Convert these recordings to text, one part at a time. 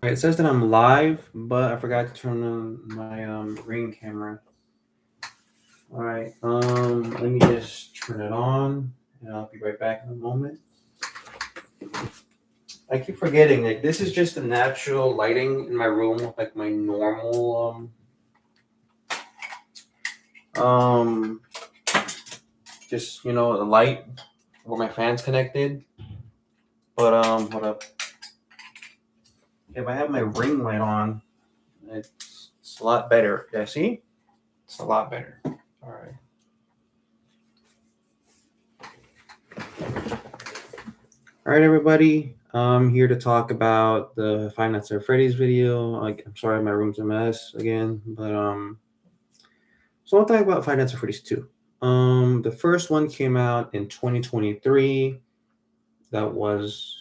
It says that I'm live, but I forgot to turn on my ring camera. All right. Let me just turn it on, and I'll be right back in a moment. I keep forgetting. Like this is just the natural lighting in my room with like my normal um just the light where my fan's connected. But hold up. If I have my ring light on, it's a lot better. Yeah, see? It's a lot better. All right. All right, everybody. I'm here to talk about the Five Nights at Freddy's video. Like, I'm sorry, my room's a mess again, but so I'll talk about Five Nights at Freddy's 2. The first one came out in 2023. That was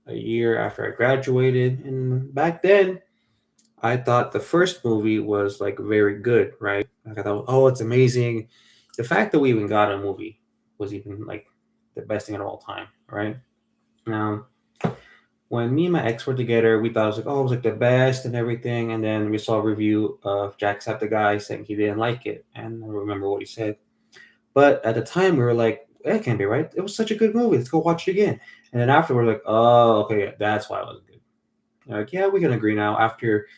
a year after I graduated, and back then I thought the first movie was like very good, right? Like I thought, oh, it's amazing. The fact that we even got a movie was even like the best thing of all time, right? Now, when me and my ex were together, we thought it was like, oh, it was like the best and everything. And then we saw a review of Jacksepticeye saying he didn't like it. And I remember what he said. But at the time, we were like, that can't be right. It was such a good movie. Let's go watch it again. And then after, we're like, oh, okay, yeah, that's why it was good. Like, yeah, we can agree now. After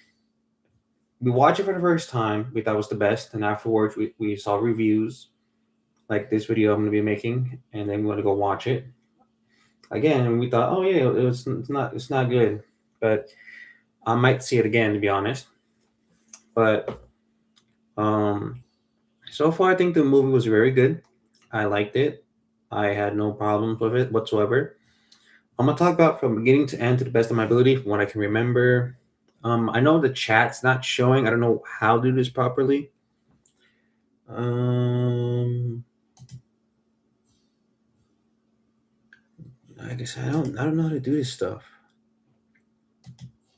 we watched it for the first time, we thought it was the best. And afterwards, we saw reviews like this video I'm going to be making. And then we want to go watch it again. And we thought, oh, yeah, it's not good. But I might see it again, to be honest. But um, so far, I think the movie was very good. I liked it. I had no problems with it whatsoever. I'm gonna talk about from beginning to end to the best of my ability, from what I can remember. I know the chat's not showing. I don't know how to do this properly. Um, I guess I don't know how to do this stuff.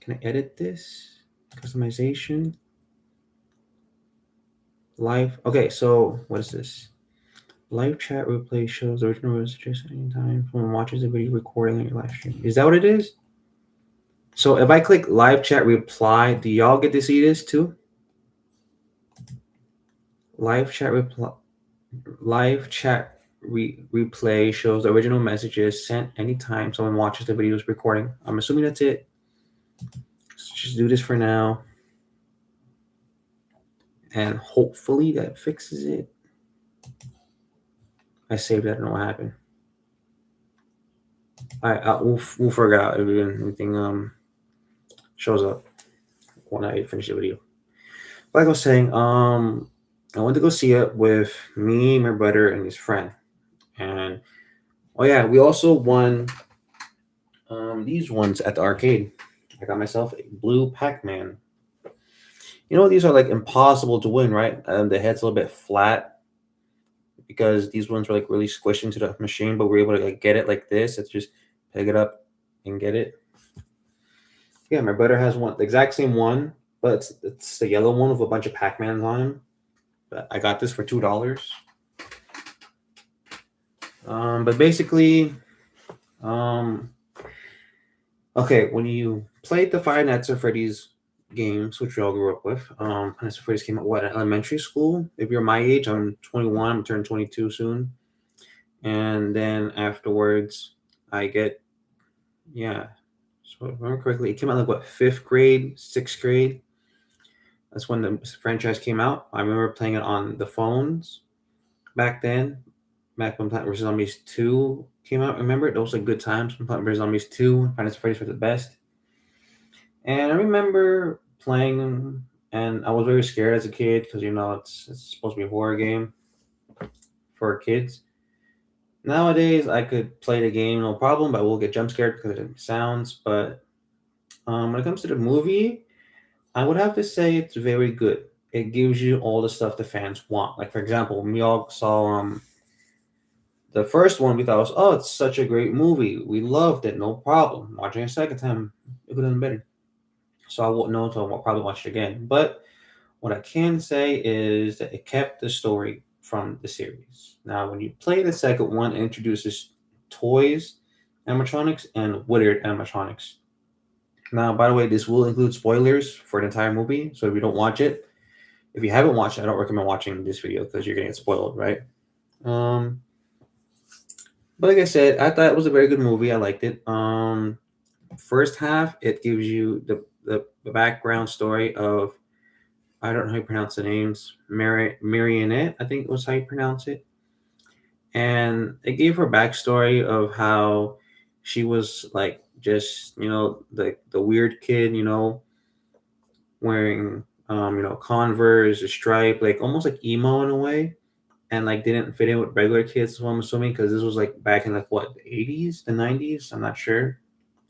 Can I edit this? Customization. Live. Okay, so what is this? Live chat replay shows the original messages anytime someone watches a video recording on your live stream. Is that what it is? So if I click live chat reply, do y'all get to see this too? Live chat reply, replay shows the original messages sent anytime someone watches the video's recording. I'm assuming that's it. Let's just do this for now. And hopefully that fixes it. I saved it. I don't know what happened. All right, we'll figure out if anything shows up when I finish the video. Like I was saying, I went to go see it with me, my brother, and his friend. And oh yeah, we also won these ones at the arcade. I got myself a blue Pac-Man. You know, these are like impossible to win, right? The head's a little bit flat because these ones were like really squished into the machine, but we're able to like get it like this. It's just pick it up and get it. Yeah, my brother has one, the exact same one, but it's the yellow one with a bunch of Pac-Mans on him. But I got this for $2. But basically, okay, when you played the Five Nights at Freddy's games, which we all grew up with, Five Nights at Freddy's came out what, at elementary school? If you're my age, I'm 21. I'm turning 22 soon. And then afterwards, I get, yeah. So if I remember correctly, it came out like what, fifth grade, sixth grade. That's when the franchise came out. I remember playing it on the phones back then. Back when Plant vs. Zombies 2 came out. Remember, those were good times when Plant vs. Zombies 2, Five Nights at Freddy's were the best. And I remember playing them, and I was very scared as a kid because it's supposed to be a horror game for kids. Nowadays, I could play the game no problem, but I will get jump scared because of the sounds. But when it comes to the movie, I would have to say it's very good. It gives you all the stuff the fans want. Like for example, when we all saw the first one, we thought was, oh, it's such a great movie. We loved it, no problem. Watching it a second time, it could have been better. So I won't know until I'll probably watch it again. But what I can say is that it kept the story from the series. Now, when you play the second one, it introduces toys animatronics and Woodard animatronics. Now, by the way, this will include spoilers for the entire movie, so if you don't watch it, if you haven't watched it, I don't recommend watching this video because you're gonna get spoiled, right? Um, but like I said, I thought it was a very good movie. I liked it. First half, it gives you the background story of, I don't know how you pronounce the names, Marionette, I think was how you pronounce it, and it gave her backstory of how she was like just the weird kid, wearing Converse, a stripe, like almost like emo in a way, and like didn't fit in with regular kids. So I'm assuming because this was like back in like what, the 80s, the 90s. I'm not sure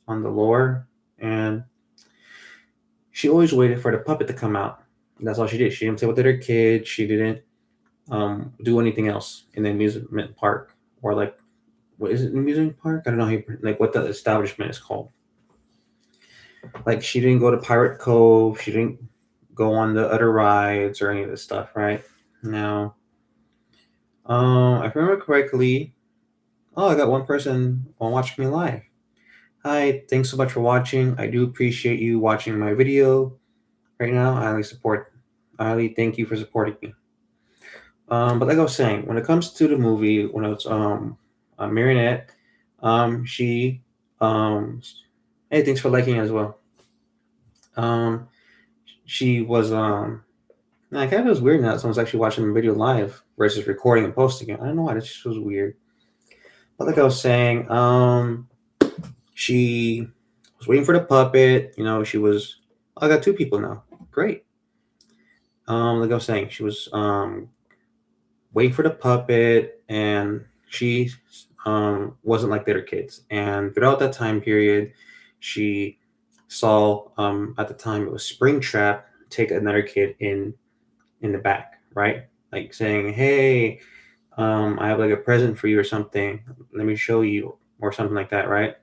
on the lore, and she always waited for the puppet to come out. And that's all she did. She didn't play with other kids. She didn't do anything else in the amusement park, or like, what is it, an amusement park? I don't know how you, like what the establishment is called. Like she didn't go to Pirate Cove. She didn't go on the other rides or any of this stuff, right? Now, if I remember correctly, oh, I got one person watching me live. Hi, thanks so much for watching. I do appreciate you watching my video right now. I highly thank you for supporting me. But like I was saying, when it comes to the movie, when it's Marionette, she hey, thanks for liking as well. Um, she was I kind of was weird now that someone's actually watching the video live versus recording and posting it. I don't know why, that just was weird. But like I was saying, she was waiting for the puppet. She was. Oh, I got two people now. Great. Like I was saying, she was waiting for the puppet, and she wasn't like the other kids. And throughout that time period, she saw at the time it was Springtrap take another kid in the back, right? Like saying, "Hey, I have like a present for you or something. Let me show you," or something like that, right?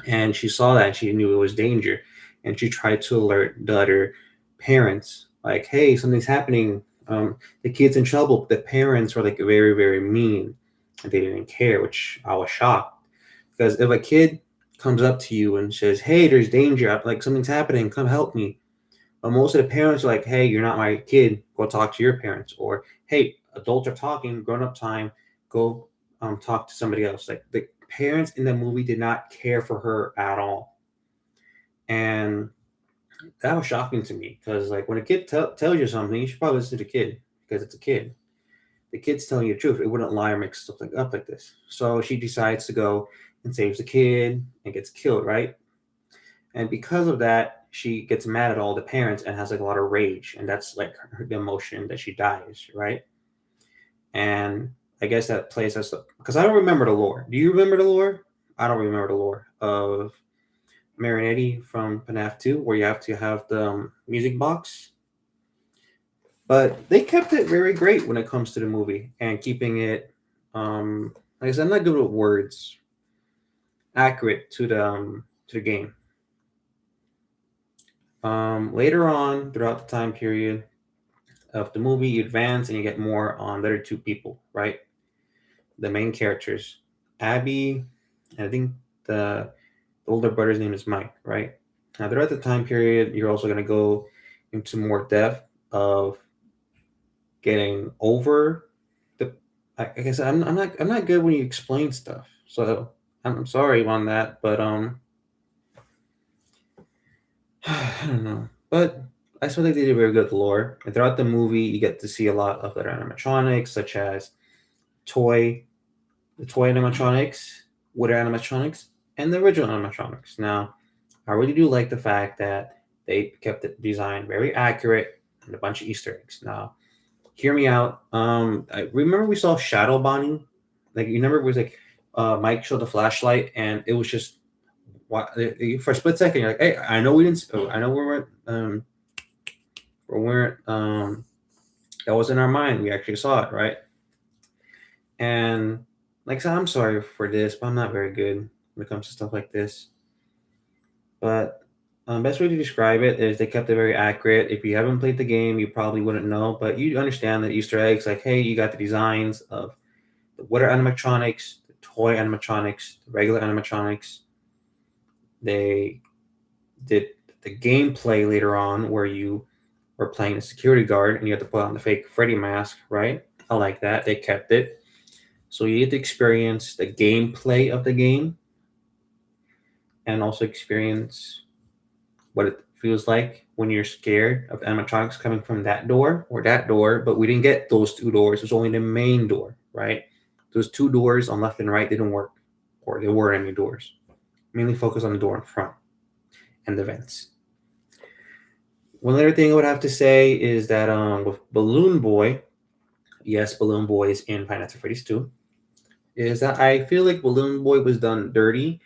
And she saw that and she knew it was danger, and she tried to alert the other parents, like, "Hey, something's happening. The kid's in trouble." The parents were like very, very mean, and they didn't care, which I was shocked, because if a kid comes up to you and says, "Hey, there's danger, like something's happening, come help me," but most of the parents are like, "Hey, you're not my kid, go talk to your parents," or, "Hey, adults are talking, grown up time, go talk to somebody else." Like the parents in the movie did not care for her at all, and that was shocking to me, because like when a kid tells you something, you should probably listen to the kid, because it's a kid. The kid's telling you the truth. It wouldn't lie or make stuff like up like this. So she decides to go and saves the kid and gets killed, right? And because of that, she gets mad at all the parents and has like a lot of rage, and that's like the emotion that she dies, right? And I guess that plays us, because I don't remember the lore. Do you remember the lore? I don't remember the lore of Marionetti from FNAF 2, where you have to have the music box. But they kept it very great when it comes to the movie and keeping it, like I said, I'm not good with words, accurate to the game. Later on, throughout the time period of the movie, you advance and you get more on the other two people, right? The main characters, Abby, and I think the older brother's name is Mike, right? Now, throughout the time period, you're also going to go into more depth of getting over the. I guess I'm not good when you explain stuff, so I'm sorry on that, but I don't know, but I still think they did very good with lore. And throughout the movie, you get to see a lot of other animatronics, such as toy, the toy animatronics, wood animatronics, and the original animatronics. Now, I really do like the fact that they kept the design very accurate and a bunch of Easter eggs. Now, hear me out. I remember we saw shadow bonding. Like, you remember it was like Mike showed the flashlight, and it was just for a split second. You're like, "Hey, I know we didn't. Oh, I know we weren't. That was in our mind. We actually saw it, right?" And like I said, I'm sorry for this, but I'm not very good when it comes to stuff like this. But best way to describe it is they kept it very accurate. If you haven't played the game, you probably wouldn't know, but you understand the Easter eggs. Like, hey, you got the designs of the water animatronics, the toy animatronics, the regular animatronics. They did the gameplay later on where you were playing a security guard and you had to put on the fake Freddy mask, right? I like that. They kept it. So you get to experience the gameplay of the game and also experience what it feels like when you're scared of animatronics coming from that door or that door, but we didn't get those two doors. There's only the main door, right? Those two doors on left and right didn't work, or there weren't any doors. Mainly focus on the door in front and the vents. One other thing I would have to say is that with Balloon Boy, yes, Balloon Boy is in Five Nights at Freddy's 2, is that I feel like Balloon Boy was done dirty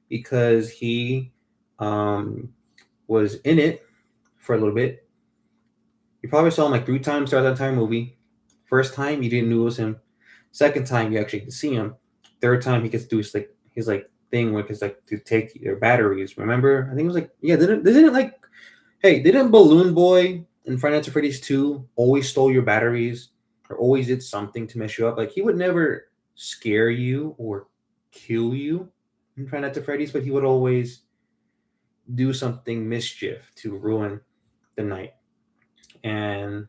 because he um, was in it for a little bit. You probably saw him like 3 times throughout the entire movie. First time you didn't know it was him. Second time you actually get to see him. Third time he gets to do his like thing where it's like to take your batteries. Remember? I think it was like yeah. Didn't it like hey didn't Balloon Boy in Five Nights at Freddy's 2 always stole your batteries or always did something to mess you up? Like he would never scare you or kill you in Five Nights at Freddy's, but he would always do something mischief to ruin the night. And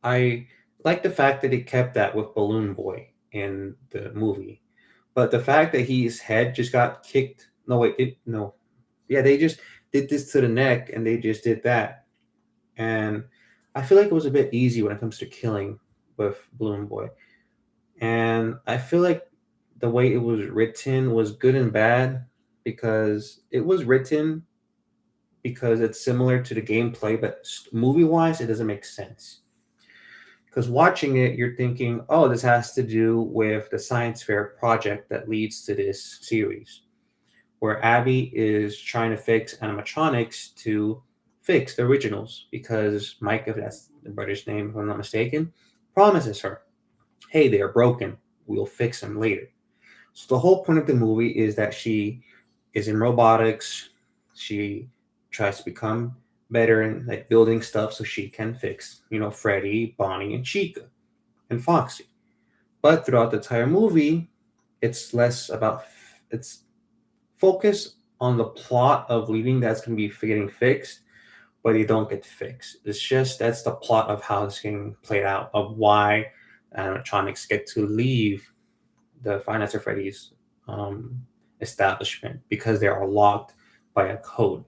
I like the fact that they kept that with Balloon Boy in the movie. But the fact that his head just got kicked, no wait, no, yeah, they just did this to the neck and they just did that. And I feel like it was a bit easy when it comes to killing with Balloon Boy. And I feel like the way it was written was good and bad because it was written because it's similar to the gameplay, but movie wise, it doesn't make sense. Because watching it, you're thinking, oh, this has to do with the science fair project that leads to this series, where Abby is trying to fix animatronics to fix the originals because Mike, if that's the brother's name, if I'm not mistaken, promises her, hey, they are broken. We'll fix them later. So the whole point of the movie is that she is in robotics. She tries to become better in like building stuff so she can fix, Freddy, Bonnie, and Chica and Foxy. But throughout the entire movie, it's less about it's focus on the plot of leaving that's going to be getting fixed, but they don't get fixed. It's just that's the plot of how it's getting played out of why animatronics get to leave the Five Nights at Freddy's um, establishment because they are locked by a code.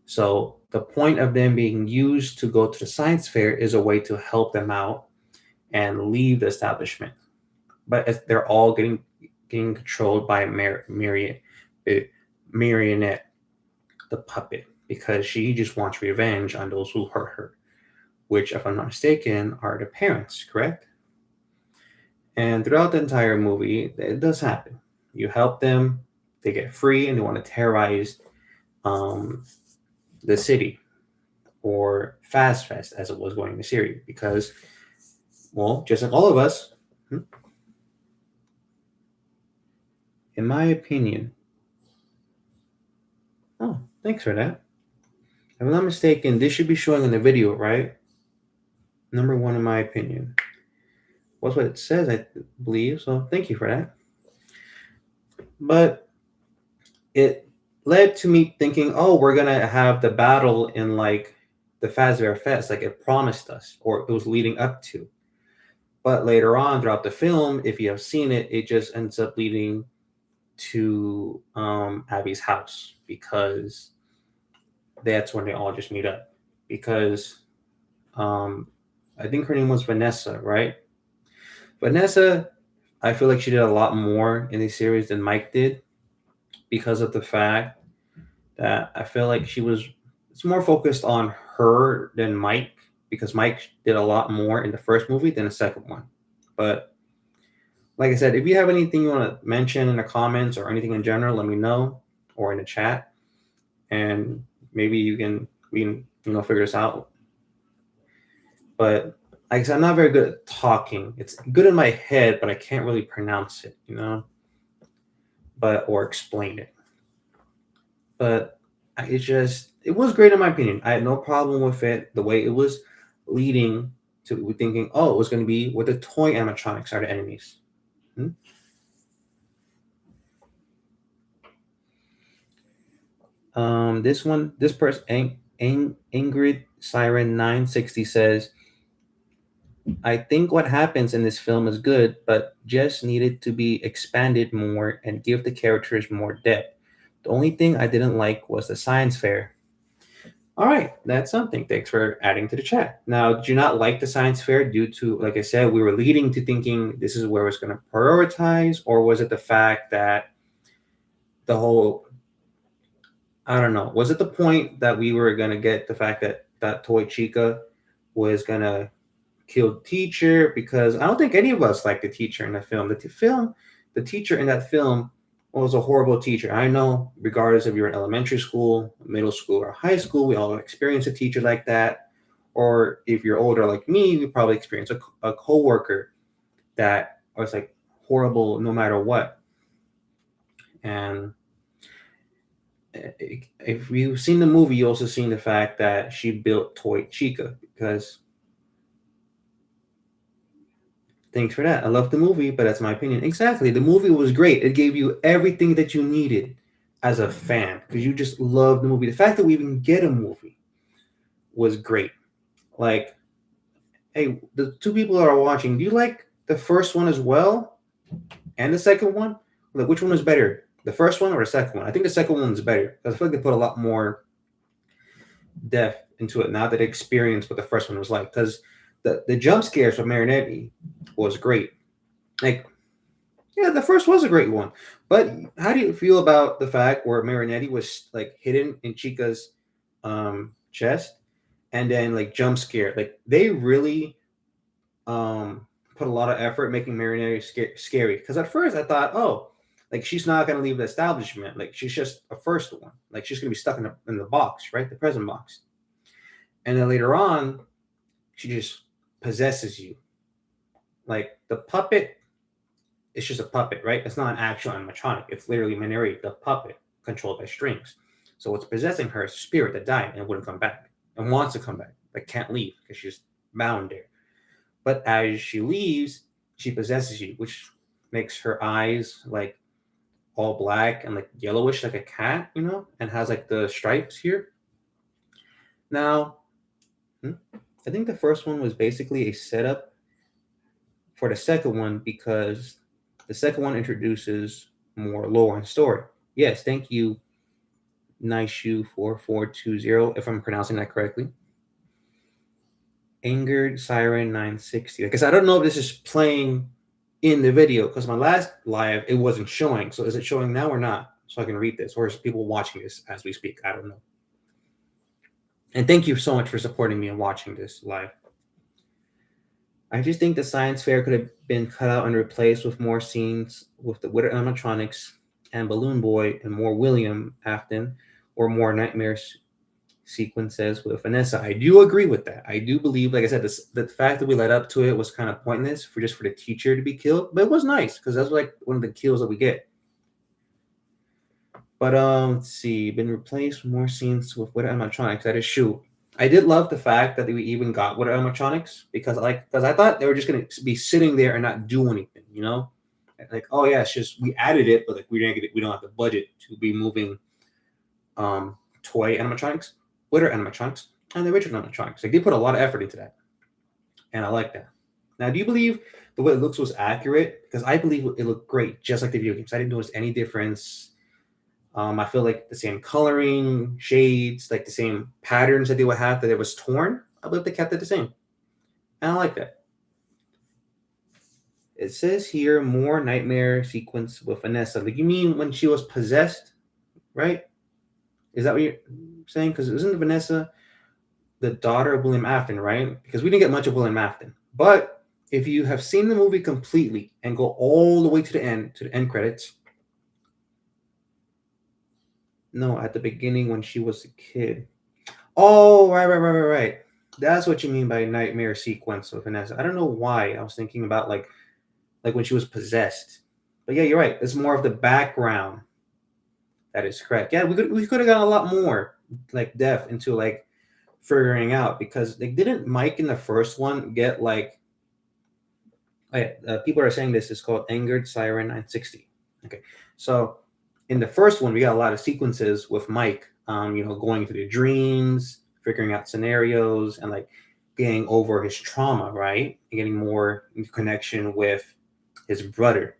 So the point of them being used to go to the science fair is a way to help them out and leave the establishment. But they're all getting controlled by Marionette, the puppet, because she just wants revenge on those who hurt her, which, if I'm not mistaken, are the parents, correct? And throughout the entire movie, it does happen. You help them, they get free, and they want to terrorize um, the city or Fast Fest as it was going in the series because, well, just like all of us, in my opinion, oh, thanks for that. If I'm not mistaken, this should be showing in the video, right? Number one, in my opinion. What's what it says, I believe. So thank you for that. But it led to me thinking, oh, we're gonna have the battle in like the Fazbear Fest, like it promised us, or it was leading up to. But later on throughout the film, if you have seen it, it just ends up leading to Abby's house because that's when they all just meet up. Because I think her name was Vanessa, right? Vanessa, I feel like she did a lot more in the series than Mike did because of the fact that I feel like it's more focused on her than Mike because Mike did a lot more in the first movie than the second one. But like I said, if you have anything you want to mention in the comments or anything in general, let me know or in the chat, and maybe we can figure this out. But like I said, I'm not very good at talking. It's good in my head, but I can't really pronounce it, or explain it. But it was great in my opinion. I had no problem with it. The way it was leading to thinking, oh, it was going to be where the toy animatronics are the enemies. This person ain't Ingrid Siren 960 says, I think what happens in this film is good, but just needed to be expanded more and give the characters more depth. The only thing I didn't like was the science fair. All right, that's something. Thanks for adding to the chat. Now, did you not like the science fair due to, like I said, we were leading to thinking this is where it's going to prioritize, or was it the fact that the whole, I don't know, was it the point that we were going to get the fact that that toy Chica was going to killed teacher? Because I don't think any of us liked the teacher in the film. The teacher in that film was a horrible teacher. I know, regardless if you're in elementary school, middle school, or high school, we all experience a teacher like that. Or if you're older like me, you probably experience a coworker that was like horrible no matter what. And if you've seen the movie, you also seen the fact that she built Toy Chica because thanks for that. I love the movie, but that's my opinion. Exactly. The movie was great. It gave you everything that you needed as a fan because you just love the movie. The fact that we even get a movie was great. Like, hey, the two people that are watching, do you like the first one as well and the second one? Like, which one is better? The first one or the second one? I think the second one is better because I feel like they put a lot more depth into it now that they experienced what the first one was like. Because the jump scares from Marinetti was great. Like, yeah, the first was a great one. But how do you feel about the fact where Marinetti was like hidden in Chica's chest and then like jump scare? Like they really put a lot of effort making Marinetti scary. Because at first I thought, oh, like she's not gonna leave the establishment. Like she's just a first one. Like she's gonna be stuck in the box, right? The present box. And then later on, she just possesses you. Like the puppet, it's just a puppet, right? It's not an actual animatronic. It's literally Minari, the puppet, controlled by strings. So what's possessing her is a spirit that died and wouldn't come back and wants to come back, but can't leave because she's bound there. But as she leaves, she possesses you, which makes her eyes like all black and like yellowish, like a cat, and has like the stripes here. Now, I think the first one was basically a setup for the second one because the second one introduces more lore and story. Yes, thank you, Naishu4420, if I'm pronouncing that correctly. Angered Siren 960. Because I don't know if this is playing in the video because my last live it wasn't showing. So is it showing now or not? So I can read this, or is people watching this as we speak? I don't know. And thank you so much for supporting me and watching this live. I just think the science fair could have been cut out and replaced with more scenes with the Witter animatronics and Balloon Boy and more William Afton or more nightmares sequences with Vanessa. I do agree with that. I do believe, like I said, the fact that we led up to it was kind of pointless for the teacher to be killed, but it was nice because that's like one of the kills that we get. But let's see, been replaced with more scenes with Witter animatronics. That is true. I did love the fact that we even got with animatronics because I thought they were just gonna be sitting there and not do anything, Like, oh yeah, it's just we added it, but like we don't have the budget to be moving toy animatronics, Witter animatronics, and the original animatronics. Like they put a lot of effort into that. And I like that. Now, do you believe the way it looks was accurate? Because I believe it looked great, just like the video games. I didn't notice any difference. I feel like the same coloring, shades, like the same patterns that they would have that it was torn. I believe they kept it the same. And I like that. It says here more nightmare sequence with Vanessa. Like you mean when she was possessed, right? Is that what you're saying? Because isn't Vanessa the daughter of William Afton, right? Because we didn't get much of William Afton. But if you have seen the movie completely and go all the way to the end credits, no, at the beginning when she was a kid. Oh, right. That's what you mean by nightmare sequence with Vanessa. I don't know why I was thinking about like when she was possessed. But yeah, you're right. It's more of the background. That is correct. Yeah, we could have got a lot more like depth into like figuring out because like didn't Mike in the first one get like people are saying this is called Angered Siren 960. Okay, so in the first one we got a lot of sequences with Mike, going to the dreams, figuring out scenarios and like getting over his trauma, right? And getting more in connection with his brother,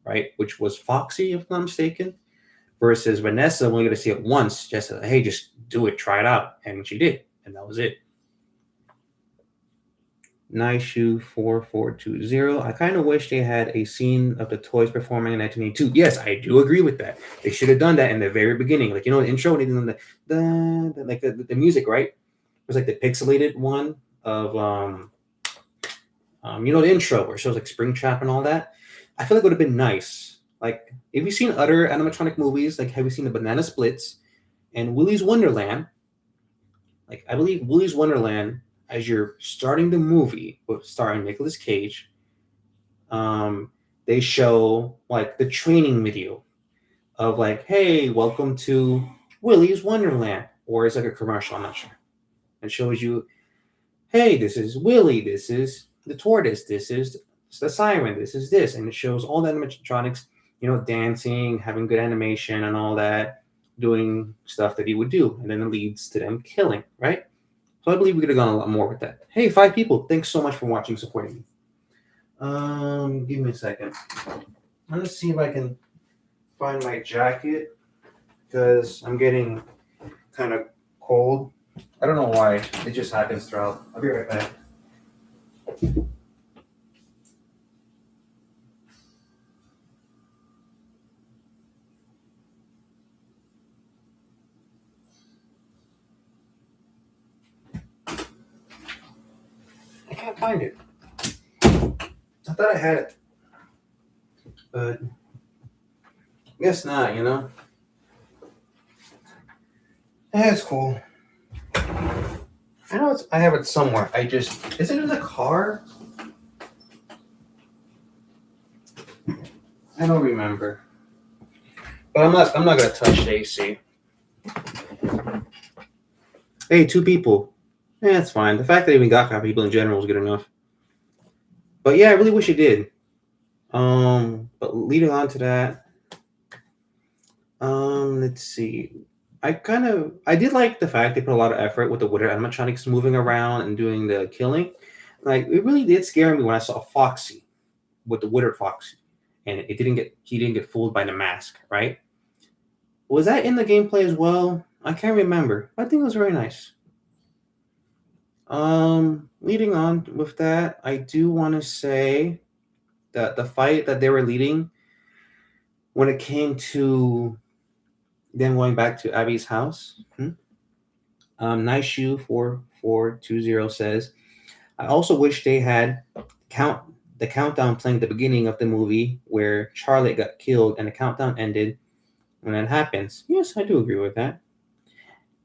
right? Which was Foxy, if I'm not mistaken, versus Vanessa. We're going to see it once, just hey, just do it, try it out, and she did, and that was it. Nice Shoe 4420. I kind of wish they had a scene of the toys performing in 1982. Yes, I do agree with that. They should have done that in the very beginning. Like, the intro, they did the music, right? It was like the pixelated one of, the intro where it shows like Springtrap and all that. I feel like it would have been nice. Like, have you seen other animatronic movies? Like, have you seen the Banana Splits and Willy's Wonderland? Like, I believe Willy's Wonderland, as you're starting the movie, starring Nicolas Cage, they show like the training video of like, hey, welcome to Willy's Wonderland, or it's like a commercial, I'm not sure. It shows you, hey, this is Willy, this is the tortoise, this is the siren, this is this, and it shows all the animatronics, dancing, having good animation and all that, doing stuff that he would do, and then it leads to them killing, right? So I believe we could have gone a lot more with that. Hey, 5 people, thanks so much for watching, supporting me. Give me a second. I'm gonna see if I can find my jacket because I'm getting kind of cold. I don't know why. It just happens throughout. I'll be right back. I can't find it. I thought I had it, but guess not. That's cool. I know I have it somewhere. Is it in the car? I don't remember. But I'm not gonna touch the AC. Hey, 2 people. Yeah, that's fine. The fact that I even got 5 people in general is good enough. But yeah, I really wish it did. But leading on to that, let's see. I did like the fact they put a lot of effort with the Witter animatronics moving around and doing the killing. Like, it really did scare me when I saw Foxy with the Witter Foxy, and he didn't get fooled by the mask, right? Was that in the gameplay as well? I can't remember. I think it was very nice. Leading on with that, I do want to say that the fight that they were leading when it came to them going back to Abby's house. Nice Shoe 4420 says, I also wish they had the countdown playing at the beginning of the movie where Charlotte got killed and the countdown ended when that happens. Yes, I do agree with that.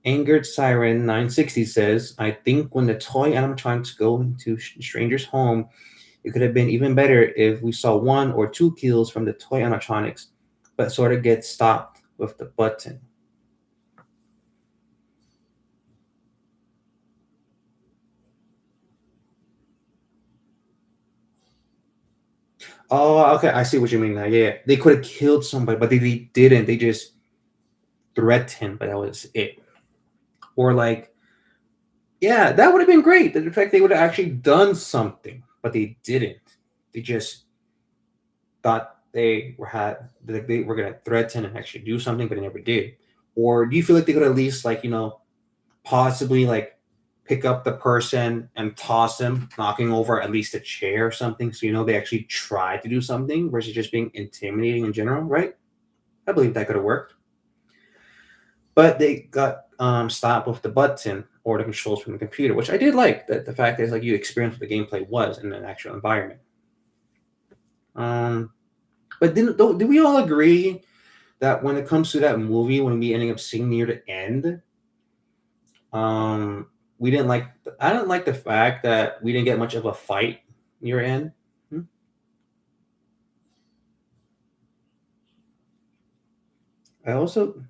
Angered Siren 960 says, I think when the toy animatronics go into stranger's home, it could have been even better if we saw 1 or 2 kills from the toy animatronics, but sort of get stopped with the button. Oh, okay. I see what you mean now. Yeah. They could have killed somebody, but they didn't. They just threatened, but that was it. Or like, yeah, that would have been great. The fact they would have actually done something, but they didn't. They just thought they were gonna threaten and actually do something, but they never did. Or do you feel like they could at least possibly like pick up the person and toss them, knocking over at least a chair or something, so they actually tried to do something versus just being intimidating in general, right? I believe that could have worked. But they got stopped with the button or the controls from the computer, which I did like. That the fact is, like, you experience what the gameplay was in an actual environment. But did we all agree that when it comes to that movie, when we ended up seeing near the end, we didn't like. I didn't like the fact that we didn't get much of a fight near end. I also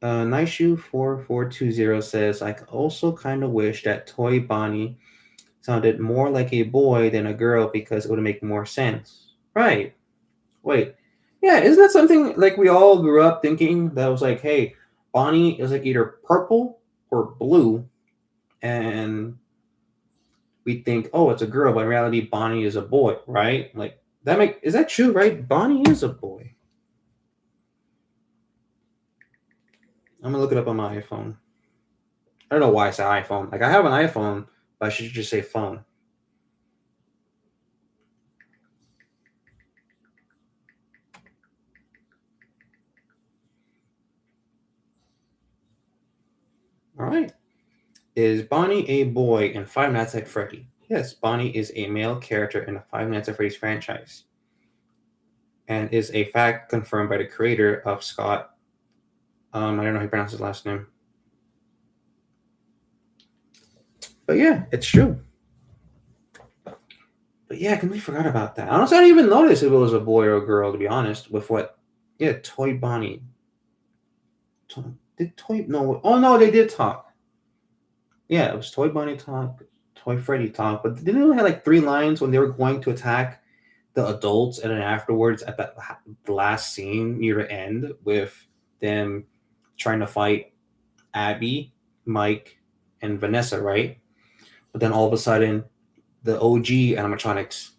Nice Shoe 4420 says, I also kind of wish that Toy Bonnie sounded more like a boy than a girl because it would make more sense. Right. Wait. Yeah, isn't that something like we all grew up thinking that was like, hey, Bonnie is like either purple or blue, and we think, oh, it's a girl, but in reality, Bonnie is a boy, right? Like is that true, right? Bonnie is a boy. I'm gonna look it up on my iPhone. I don't know why I say iPhone. Like I have an iPhone, but I should just say phone. All right. Is Bonnie a boy in Five Nights at Freddy? Yes, Bonnie is a male character in the Five Nights at Freddy's franchise, and is a fact confirmed by the creator of Scott. I don't know how you pronounce his last name, but yeah, it's true. But yeah, I completely forgot about that. Honestly, I didn't even notice if it was a boy or a girl. To be honest, with what? Yeah, Toy Bonnie. Did Toy? No. Oh no, they did talk. Yeah, it was Toy Bonnie talk, Toy Freddy talk. But didn't they have like three lines when they were going to attack the adults, and then afterwards at that the last scene near the end with them trying to fight Abby, Mike, and Vanessa, right? But then all of a sudden, the OG animatronics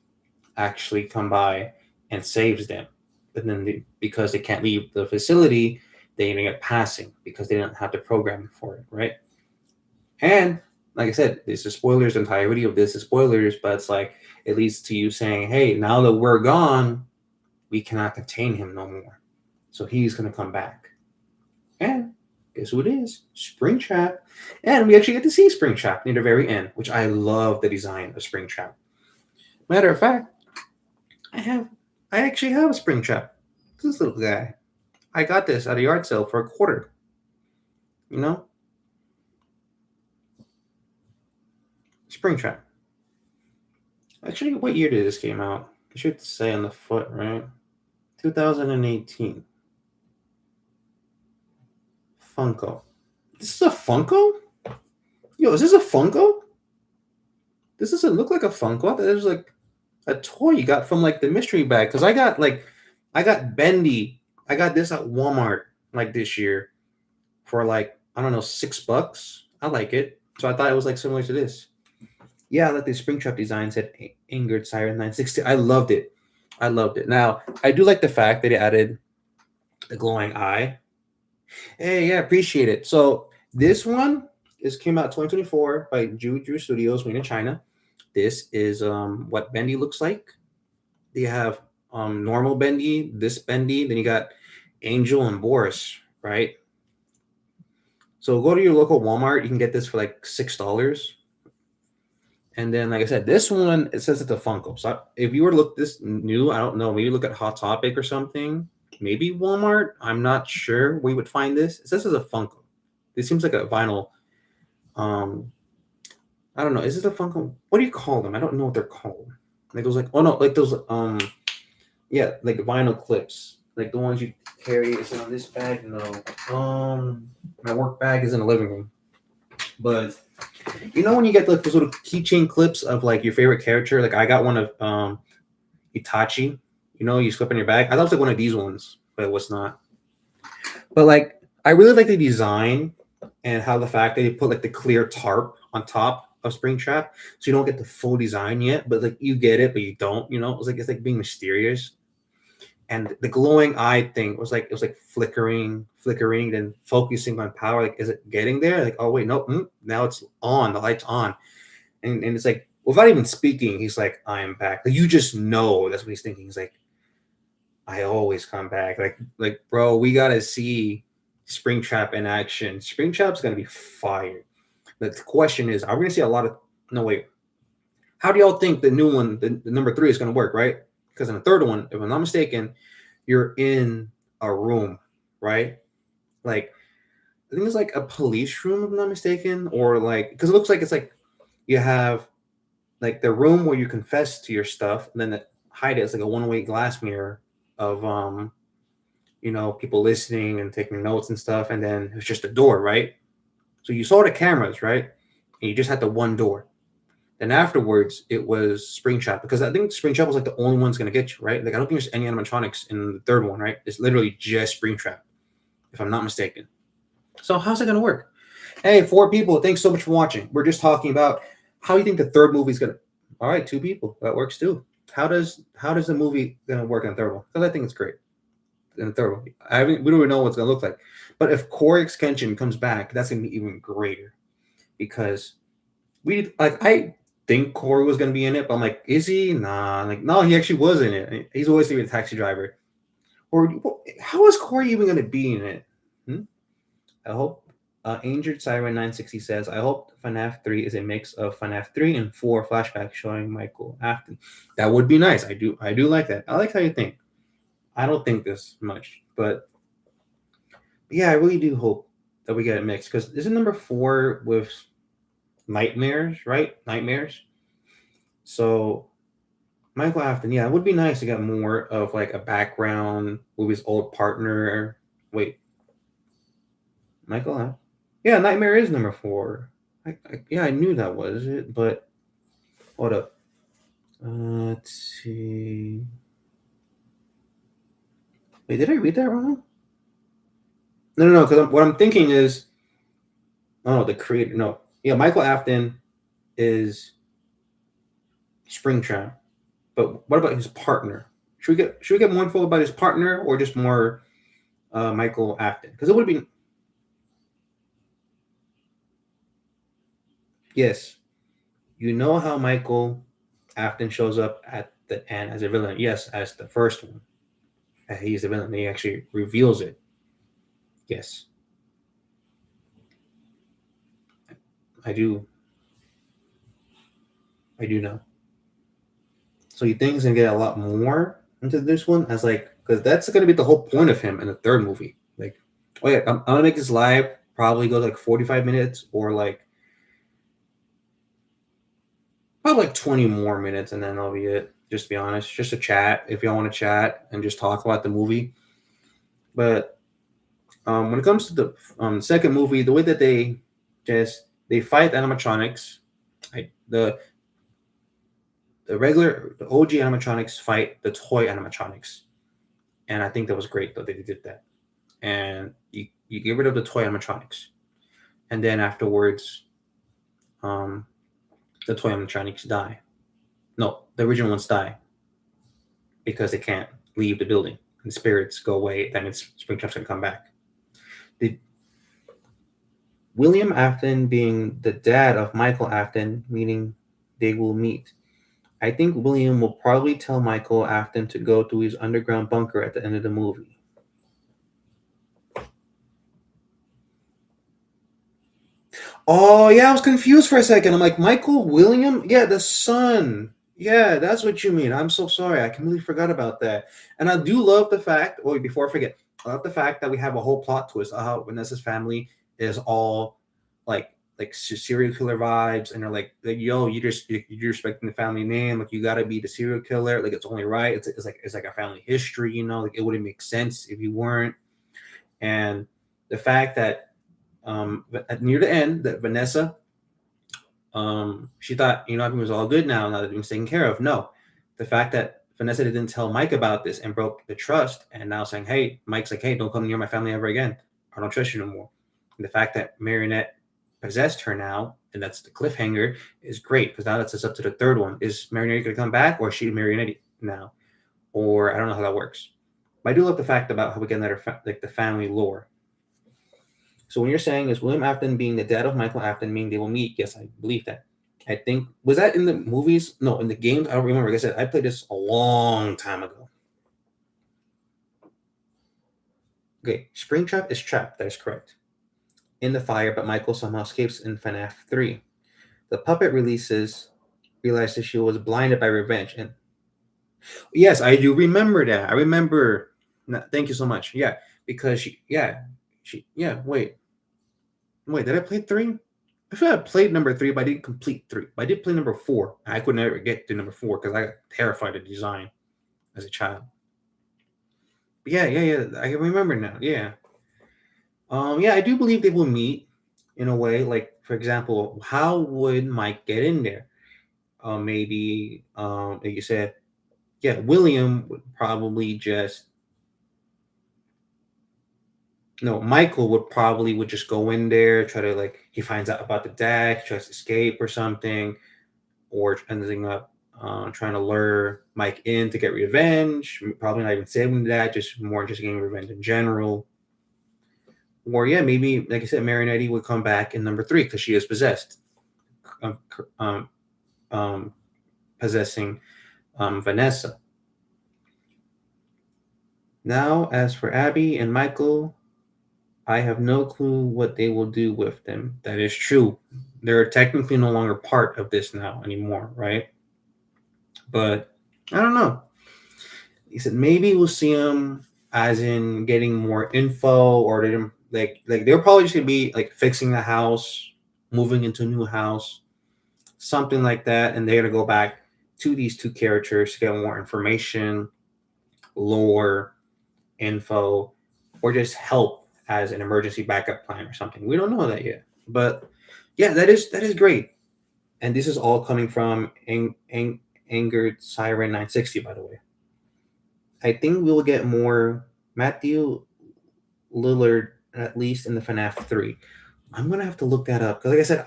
actually come by and saves them. But then because they can't leave the facility, they end up passing because they didn't have the programming for it, right? And like I said, this is spoilers. The entire video of this is spoilers, but it's like it leads to you saying, "Hey, now that we're gone, we cannot contain him no more. So he's gonna come back." And guess who it is? Springtrap. And we actually get to see Springtrap near the very end, which I love the design of Springtrap. Matter of fact, I actually have a Springtrap. This little guy. I got this at a yard sale for $1. You know? Springtrap. Actually, what year did this came out? I should say on the foot, right? 2018. Funko. This is a Funko? Yo, is this a Funko? This doesn't look like a Funko. There's like a toy you got from like the mystery bag. Because I got Bendy. I got this at Walmart like this year for like, I don't know, $6. I like it. So I thought it was like similar to this. Yeah, I like the Springtrap design, said Ingrid Siren 960. I loved it. I loved it. Now, I do like the fact that it added the glowing eye. Hey, yeah, appreciate it. So this one came out 2024 by Drew Studios, made in China. This is what Bendy looks like. They have normal Bendy, this Bendy, then you got Angel and Boris, right? So go to your local Walmart. You can get this for like $6. And then, like I said, this one, it says it's a Funko. So if you were to look this new, I don't know, maybe look at Hot Topic or something. Maybe Walmart. I'm not sure we would find this. It says it's a Funko. This seems like a vinyl. I don't know. Is it a Funko? What do you call them? I don't know what they're called. Like those, like, oh no, like those, yeah, like vinyl clips, like the ones you carry. Is it on this bag? No. My work bag is in the living room. But you know when you get like those little keychain clips of like your favorite character? Like I got one of Itachi. You know, you slip in your bag. I thought it was like one of these ones, but it was not. But like I really like the design and how the fact that they put like the clear tarp on top of Springtrap, so you don't get the full design yet, but like you get it, but you don't. You know, it's like being mysterious. And the glowing eye thing was like flickering, then focusing on power. Like, is it getting there? Like, oh wait, no, now it's on. The light's on, and it's like without even speaking, he's like, "I am back." Like you just know that's what he's thinking. He's like, "I always come back." Like bro, we gotta see Springtrap in action. Springtrap's gonna be fire. The question is, are we gonna see a lot of? No wait. How do y'all think the new one, the number 3, is gonna work? Right? Because in the third one, if I'm not mistaken, you're in a room, right? Like I think it's like a police room, if I'm not mistaken, or like because it looks like it's like you have like the room where you confess to your stuff, and then hide it as like a one-way glass mirror of people listening and taking notes and stuff, and then it's just a door, right? So you saw the cameras, right? And you just had the one door. Then afterwards, it was Springtrap because I think Springtrap was like the only one's gonna get you, right? Like I don't think there's any animatronics in the third one, right? It's literally just Springtrap, if I'm not mistaken. So how's that gonna work? Hey, 4 people. Thanks so much for watching. We're just talking about how you think the third movie is gonna. All right, 2 people. That works too. How does the movie gonna work in the third one? Because I think it's great in the third one. We don't even know what it's gonna look like. But if Corey Extension comes back, that's gonna be even greater because I think Corey was gonna be in it, but I'm like, is he? Nah, like no, he actually was in it. He's always gonna be a taxi driver. Or how is Corey even gonna be in it? Hmm? I hope Injured Siren 960 says, I hope FNAF 3 is a mix of FNAF 3 and 4 flashbacks showing Michael Afton. That would be nice. I do like that. I like how you think. I don't think this much, but yeah, I really do hope that we get a mix because isn't number 4 with Nightmares, right? Nightmares. So Michael Afton, yeah, it would be nice to get more of like a background with his old partner. Wait, Michael Afton? Yeah, Nightmare is number 4. Yeah, I knew that was it, but hold up. Let's see. Wait, did I read that wrong? No. Because what I'm thinking is, oh, the creator. No, yeah, Michael Afton is Springtrap. But what about his partner? Should we get more info about his partner or just more Michael Afton? Because it would be yes. You know how Michael Afton shows up at the end as a villain? Yes, as the first one. He's the villain. He actually reveals it. Yes, I do. I do know. So you think he's gonna get a lot more into this one as like because that's gonna be the whole point of him in the third movie. Like, oh yeah, I'm gonna make this live. Probably go like 45 minutes or like probably like 20 more minutes, and then that'll be it. Just to be honest, just a chat if y'all want to chat and just talk about the movie. But when it comes to the second movie, the way that they fight animatronics, right? The OG animatronics fight the toy animatronics, and I think that was great that they did that. And you get rid of the toy animatronics, and then afterwards, um, the toy animatronics die. No, the original ones die because they can't leave the building. And spirits go away. That means Springtrap's gonna come back. The William Afton being the dad of Michael Afton, meaning they will meet. I think William will probably tell Michael Afton to go to his underground bunker at the end of the movie. Oh yeah, I was confused for a second. I'm like, Michael William? Yeah, the son. Yeah, that's what you mean. I'm so sorry. I completely forgot about that. And I do love the fact, oh, before I forget, I love the fact that we have a whole plot twist of how Vanessa's family is all like serial killer vibes, and they're like yo, you're respecting the family name, like you gotta be the serial killer, like it's only right. It's like a family history, like it wouldn't make sense if you weren't. And the fact that near the end that Vanessa she thought everything was all good now that everything's taken care of. No, the fact that Vanessa didn't tell Mike about this and broke the trust, and now saying, "Hey," Mike's like, "Hey, don't come near my family ever again. I don't trust you no more." And the fact that Marionette possessed her now, and that's the cliffhanger, is great because now that's us up to the third one. Is Marionette going to come back, or is she Marionette now? Or I don't know how that works. But I do love the fact about how we get another like the family lore. So when you're saying is William Afton being the dad of Michael Afton meaning they will meet, yes, I believe that. I think was that in the movies? No, in the games. I don't remember. Like I said, I played this a long time ago. Okay, Springtrap is trapped. That is correct. In the fire, but Michael somehow escapes in FNAF 3. The puppet realizes she was blinded by revenge. And yes, I do remember that. I remember. Thank you so much. Yeah, because wait, did I play 3? I feel like I played number 3, but I didn't complete 3. But I did play number 4. I could never get to number 4 because I got terrified of design as a child. But yeah. I remember now. Yeah. Yeah, I do believe they will meet in a way. Like, for example, how would Mike get in there? Maybe, like you said, yeah, William would probably just No, Michael would just go in there, try to like he finds out about the dad, he tries to escape or something, or ending up trying to lure Mike in to get revenge. Probably not even saving the dad, just more just getting revenge in general. Or yeah, maybe like I said, Marinetti would come back in number three because she is possessed, um, um, um, possessing Vanessa. Now, as for Abby and Michael, I have no clue what they will do with them. That is true. They're technically no longer part of this now anymore, right? But I don't know. He said maybe we'll see them as in getting more info, or they like they're probably just gonna be like fixing a house, moving into a new house, something like that, and they're gonna go back to these two characters to get more information, lore, info, or just help as an emergency backup plan or something. We don't know that yet, but yeah, that is great. And this is all coming from Angered Siren 960, by the way. I think we will get more Matthew Lillard at least in the FNAF 3. I'm gonna have to look that up because, like I said,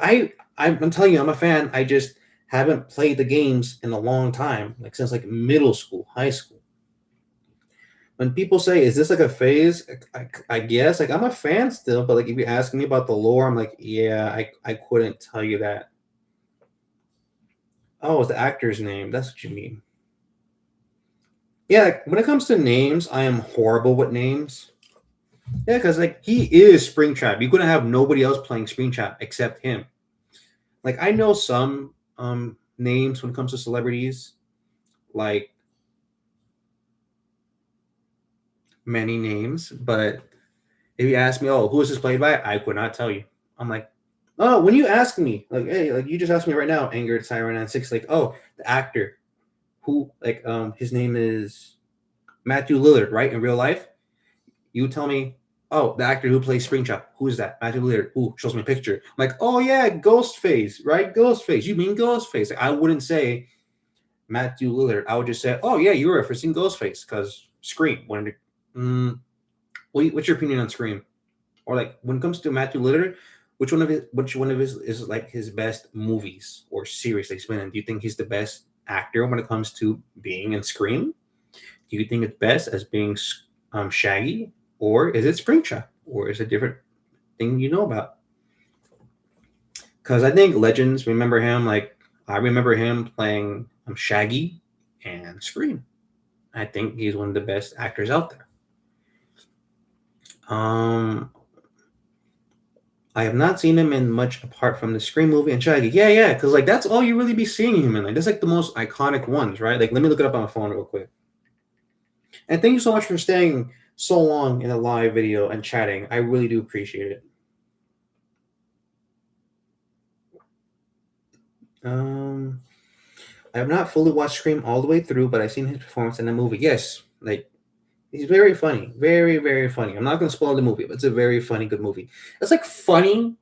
I'm telling you, I'm a fan. I just haven't played the games in a long time, like since like middle school, high school. When people say, "Is this like a phase?" I guess like I'm a fan still, but like if you ask me about the lore, I'm like, yeah, I couldn't tell you that. Oh, it's the actor's name. That's what you mean. Yeah, like, when it comes to names, I am horrible with names. Yeah, because like he is Springtrap. You couldn't have nobody else playing Springtrap except him. Like I know some names when it comes to celebrities, like many names, but if you ask me, oh, who is this played by? I could not tell you. I'm like, oh, when you ask me, like, hey, like you just asked me right now, Angered Siren and Six, like, oh, the actor who, like, his name is Matthew Lillard, right? In real life, you tell me, oh, the actor who plays Springtrap, who is that? Matthew Lillard. Who shows me a picture? I'm like, oh yeah, Ghostface, right? Ghostface. You mean Ghostface? Like, I wouldn't say Matthew Lillard. I would just say, oh yeah, you're referencing Ghostface because Scream. What's your opinion on Scream? Or like when it comes to Matthew Lillard, which one of his is like his best movies or series that he's been in? Do you think he's the best actor when it comes to being in Scream? Do you think it's best as being Shaggy, or is it Springtrap, or is it a different thing you know about? Because I think Legends remember him like I remember him playing Shaggy and Scream. I think he's one of the best actors out there. Um, I have not seen him in much apart from the Scream movie and Shaggy. Yeah, yeah, because like that's all you really be seeing him in. Like that's like the most iconic ones, right? Like let me look it up on my phone real quick. And thank you so much for staying so long in a live video and chatting. I really do appreciate it. Um, I have not fully watched Scream all the way through, but I've seen his performance in the movie. Yes, like he's very funny, very very funny. I'm not gonna spoil the movie, but it's a very funny, good movie. It's like funny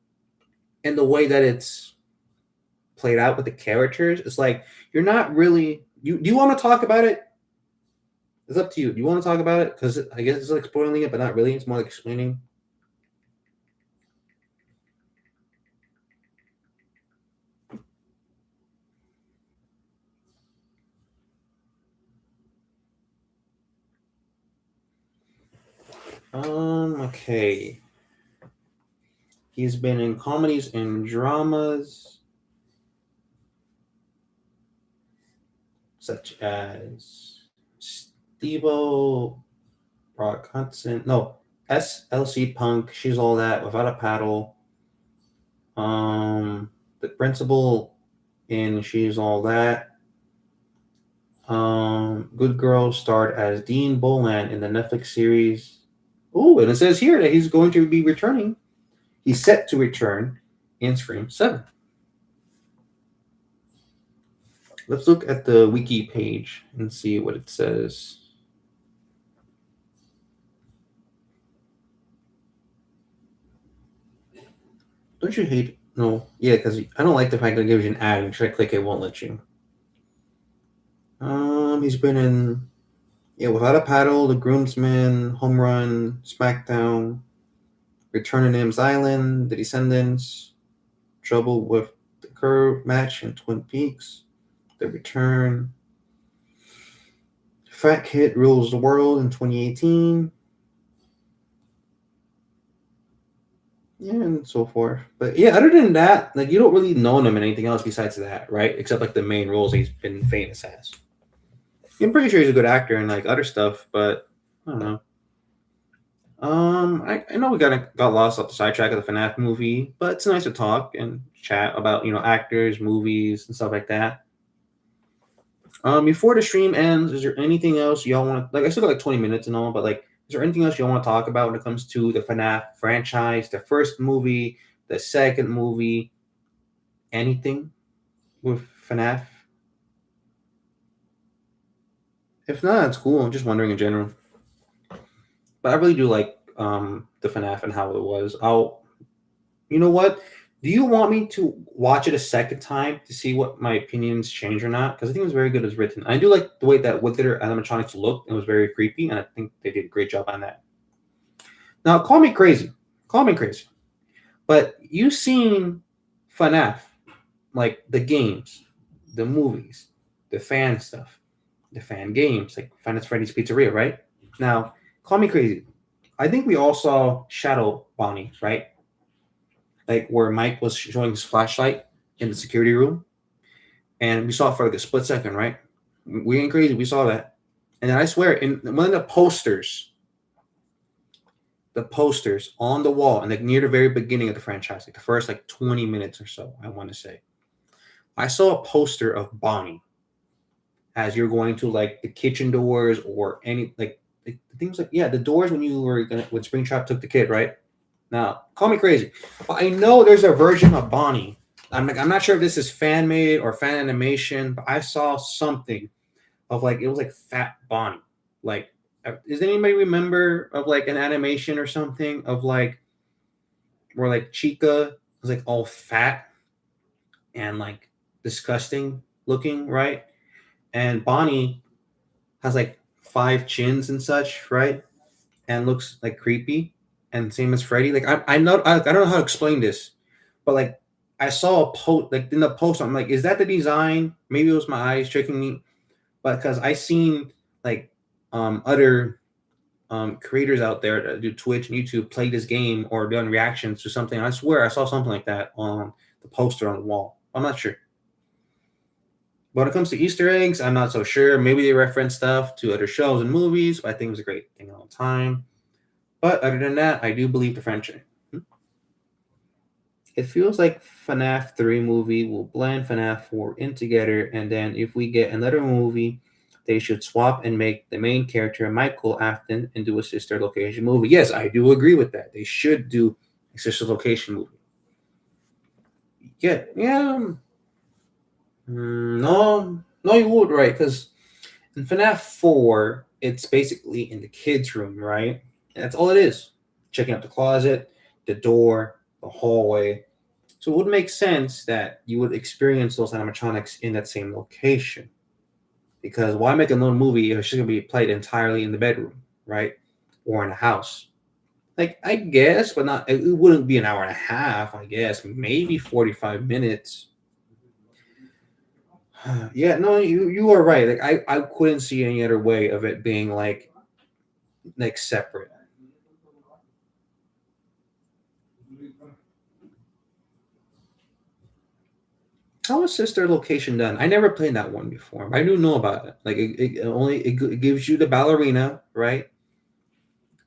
in the way that it's played out with the characters. It's like you're not really. You do you want to talk about it? It's up to you. Do you want to talk about it? Because I guess it's like spoiling it, but not really. It's more like explaining. Okay. He's been in comedies and dramas such as Steve-O, Brock Hudson. No, SLC Punk. She's all that without a paddle. The principal in She's All That. Good Girl starred as Dean Boland in the Netflix series. Oh, and it says here that he's going to be returning. He's set to return in Scream 7. Let's look at the wiki page and see what it says. Don't you hate? No, yeah, because I don't like the fact that it gives you an ad and try to click it won't let you. He's been in Without a Paddle, The Groomsman, Home Run, SmackDown. Return to Nim's Island, The Descendants, Trouble with the Curve match in Twin Peaks, The Return, Fat Kid Rules the World in 2018, yeah, and so forth. But yeah, other than that, like you don't really know him in anything else besides that, right? Except like the main roles he's been famous as. I'm pretty sure he's a good actor and like other stuff, but I don't know. I know we got lost off the sidetrack of the FNAF movie, but it's nice to talk and chat about actors, movies, and stuff like that. Before the stream ends, is there anything else y'all want? Like, I still got like 20 minutes and all, but like, is there anything else y'all want to talk about when it comes to the FNAF franchise, the first movie, the second movie, anything with FNAF? If not, it's cool. I'm just wondering in general. But I really do like the FNAF and how it was. You know what? Do you want me to watch it a second time to see what my opinions change or not? Because I think it was very good as written. I do like the way that Wither animatronics looked. It was very creepy, and I think they did a great job on that. Now, call me crazy, but you've seen FNAF, like the games, the movies, the fan stuff, the fan games, like Finance Freddy's Pizzeria, right? Now, call me crazy. I think we all saw Shadow Bonnie, right? Like where Mike was showing his flashlight in the security room, and we saw it for like a split second, right? We ain't crazy. We saw that, and then I swear, in one of the posters on the wall, and like near the very beginning of the franchise, like the first like 20 minutes or so, I want to say, I saw a poster of Bonnie as you're going to like the kitchen doors or any like things like the doors when you were gonna when Springtrap took the kid, right? Now, call me crazy, but I know there's a version of Bonnie. I'm not sure if this is fan made or fan animation, but I saw something of like it was like Fat Bonnie. Like, does anybody remember of like an animation or something of like where like Chica was like all fat and like disgusting looking, right? And Bonnie has like five chins and such, right? And looks like creepy. And same as Freddy. Like I don't know how to explain this, but like I saw a post like in the post. I'm like, is that the design? Maybe it was my eyes tricking me, but because I seen like other creators out there that do Twitch and YouTube play this game or done reactions to something. I swear I saw something like that on the poster on the wall. I'm not sure. When it comes to Easter eggs, I'm not so sure. Maybe they reference stuff to other shows and movies, but I think it was a great thing all the time. But other than that, I do believe the franchise. It feels like FNAF 3 movie will blend FNAF 4 in together, and then if we get another movie, they should swap and make the main character Michael Afton and do a sister location movie. Yes, I do agree with that. They should do a sister location movie. Yeah. No, you would, right? Because in FNAF 4, it's basically in the kids' room, right? That's all it is. Checking out the closet, the door, the hallway. So it would make sense that you would experience those animatronics in that same location. Because why make a little movie if it's just going to be played entirely in the bedroom, right? Or in a house? Like, I guess, but not. It wouldn't be an hour and a half, I guess. Maybe 45 minutes. Yeah, no, you are right. Like I couldn't see any other way of it being like separate. How is Sister Location done? I never played that one before. I do know about it. Like it gives you the ballerina, right?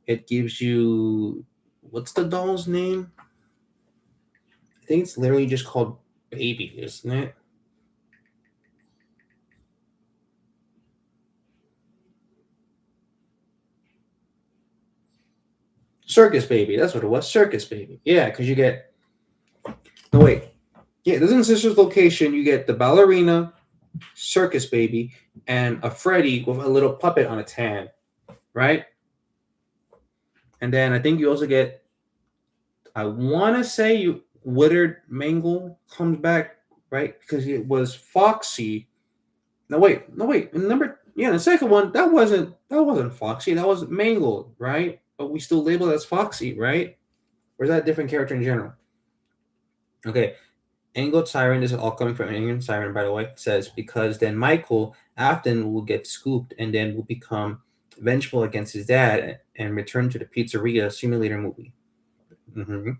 It gives you what's the doll's name? I think it's literally just called Baby, isn't it? Circus Baby. That's what it was. Circus Baby. Yeah, because you get. No wait. Yeah, this is Sister's Location. You get the ballerina, Circus Baby, and a Freddy with a little puppet on its hand, right? And then I think you also get. I want to say you Withered Mangle comes back, right? Because it was Foxy. No wait. The second one that wasn't Foxy. That was Mangled, right? But we still label it as Foxy, right? Or is that a different character in general? Okay. Angled Siren, this is all coming from Angled Siren, by the way, says, because then Michael Afton will get scooped and then will become vengeful against his dad and return to the pizzeria simulator movie. Mm-hmm.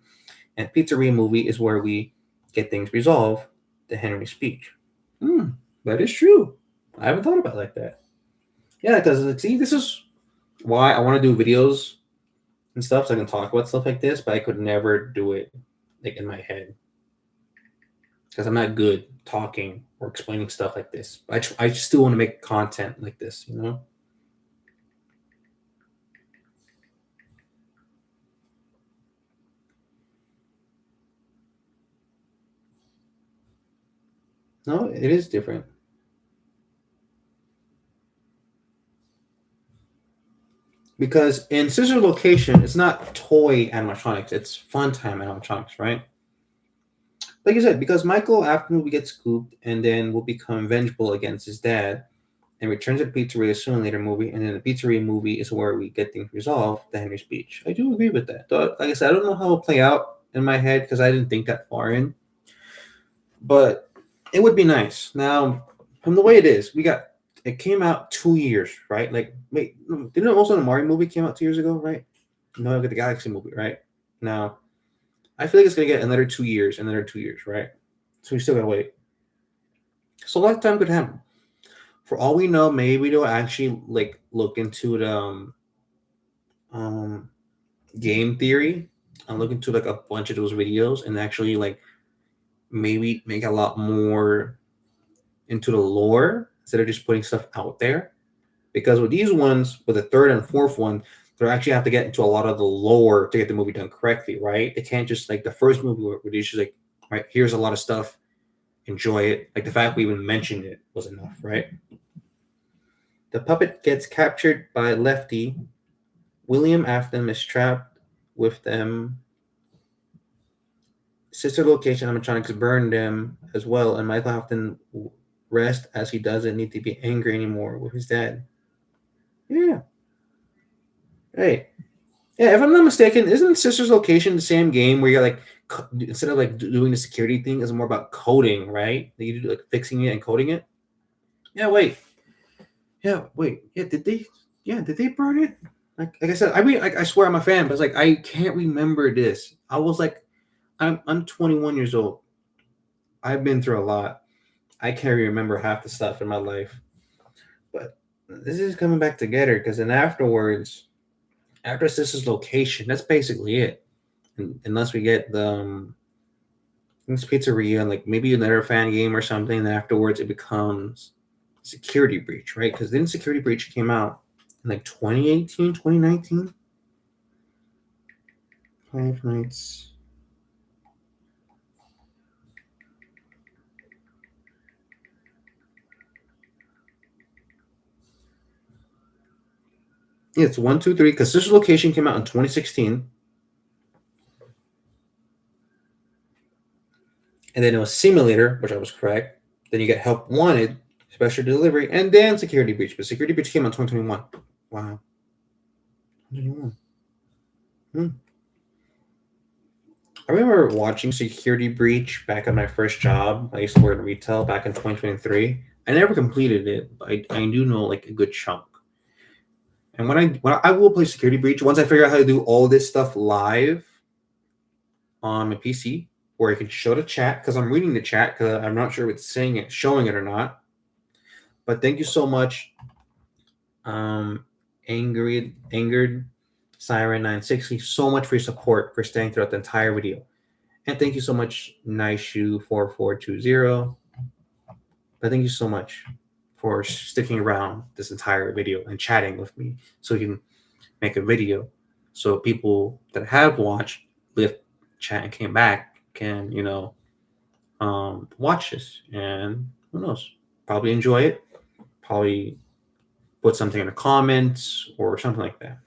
And pizzeria movie is where we get things resolved, the Henry speech. That is true. I haven't thought about it like that. Yeah, because see, this is why I want to do videos and stuff so I can talk about stuff like this, but I could never do it like in my head because I'm not good talking or explaining stuff like this. I still want to make content like this, you know? No, it is different. Because in Scissor Location, it's not toy animatronics, it's fun time animatronics, right? Like you said, because Michael after movie gets scooped and then will become vengeful against his dad and returns to the pizzeria soon later movie, and then the pizzeria movie is where we get things resolved, the Henry speech. I do agree with that. Though, like I said, I don't know how it'll play out in my head because I didn't think that far in. But it would be nice. Now, from the way it is, it came out 2 years, right? Like, wait, didn't also the Mario movie came out 2 years ago, right? No, the Galaxy movie, right? Now, I feel like it's gonna get another 2 years, right? So we still gotta wait. So a lot of time could happen. For all we know, maybe they'll actually like look into the um, game theory and look into like a bunch of those videos and actually like maybe make a lot more into the lore instead of just putting stuff out there. Because with these ones, with the third and fourth one, they actually have to get into a lot of the lore to get the movie done correctly, right? They can't just like the first movie where they just like, right, here's a lot of stuff, enjoy it. Like the fact we even mentioned it was enough, right? The puppet gets captured by Lefty. William Afton is trapped with them. Sister Location animatronics burn them as well, and Michael Afton rest as he doesn't need to be angry anymore with his dad. Yeah. Hey. Yeah, if I'm not mistaken, isn't Sister's Location the same game where you're like, instead of like doing the security thing, it's more about coding, right? You do like fixing it and coding it. Yeah, wait. Yeah, wait. Yeah, did they? Yeah, did they burn it? Like I said, I mean, like I swear I'm a fan, but it's like I can't remember this. I was like, I'm 21 years old. I've been through a lot. I can't remember half the stuff in my life, but this is coming back together because then afterwards, after Sister's Location, that's basically it. Unless we get the this pizzeria and like maybe another fan game or something, and afterwards it becomes Security Breach, right? Because then Security Breach came out in like 2018, 2019. Five Nights. Yeah, it's 1, 2, 3. Because this Location came out in 2016. And then it was Simulator, which I was correct. Then you get Help Wanted, Special Delivery, and then Security Breach. But Security Breach came out in 2021. Wow. 2021. I remember watching Security Breach back at my first job. I used to work in retail back in 2023. I never completed it, but I do know like a good chunk. And when I will play Security Breach, once I figure out how to do all this stuff live on my PC, where I can show the chat because I'm reading the chat because I'm not sure if it's saying it, showing it or not. But thank you so much, angered Siren 960, so much for your support for staying throughout the entire video, and thank you so much Naishu 4420. But thank you so much for sticking around this entire video and chatting with me so we can make a video so people that have watched, left chat and came back can watch this, and who knows, probably enjoy it, probably put something in the comments or something like that.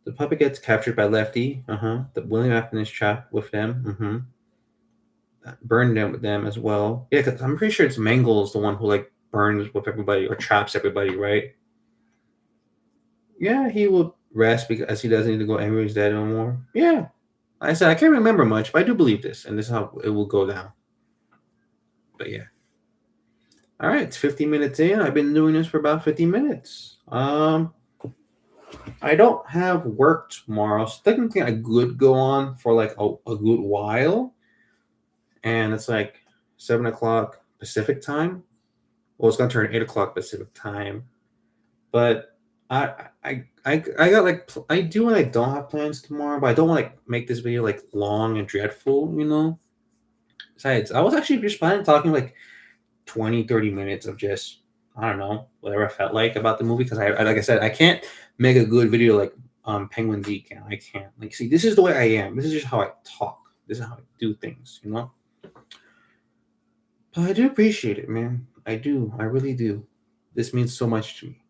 The puppet gets captured by Lefty. The William Afton is trapped with them. Burn them with them as well. Yeah, because I'm pretty sure it's Mangle's the one who like burns with everybody or traps everybody, right? Yeah, he will rest because he doesn't need to go angry with his dad no more. Yeah, I said I can't remember much, but I do believe this, and this is how it will go down. But yeah. All right, it's 15 minutes in. I've been doing this for about 50 minutes. I don't have work tomorrow, so technically I could go on for like a good while, and it's like 7 o'clock Pacific time. Well, it's gonna turn 8 o'clock Pacific time, but I I got like I do and I don't have plans tomorrow, but I don't want to like make this video like long and dreadful, you know. Besides, I was actually just planning on talking like 20-30 minutes of just I don't know whatever I felt like about the movie because like I said I can't make a good video like Penguin D can. I can't like see this is the way I am. This is just how I talk. This is how I do things, you know. But I do appreciate it, man. I do. I really do. This means so much to me.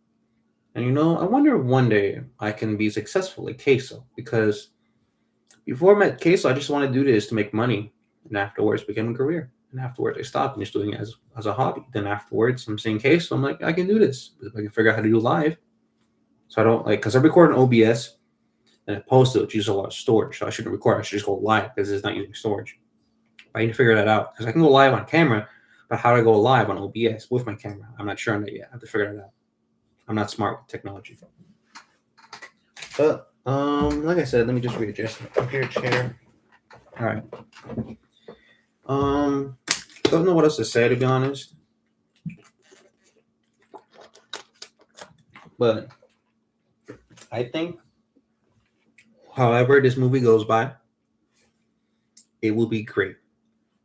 And you know, I wonder if one day I can be successful like Queso because before I met Queso, I just wanted to do this to make money, and afterwards became a career. And afterwards, I stopped and just doing it as a hobby. Then afterwards, I'm seeing Queso. I'm like, I can do this. I can figure out how to do live. So I don't like because I record in OBS and I post it, which uses a lot of storage. So I shouldn't record. I should just go live because it's not using storage. I need to figure that out because I can go live on camera, but how do I go live on OBS with my camera? I'm not sure on that yet. I have to figure that out. I'm not smart with technology. But like I said, let me just readjust my computer chair. All right. Don't know what else to say to be honest. But I think, however this movie goes by, it will be great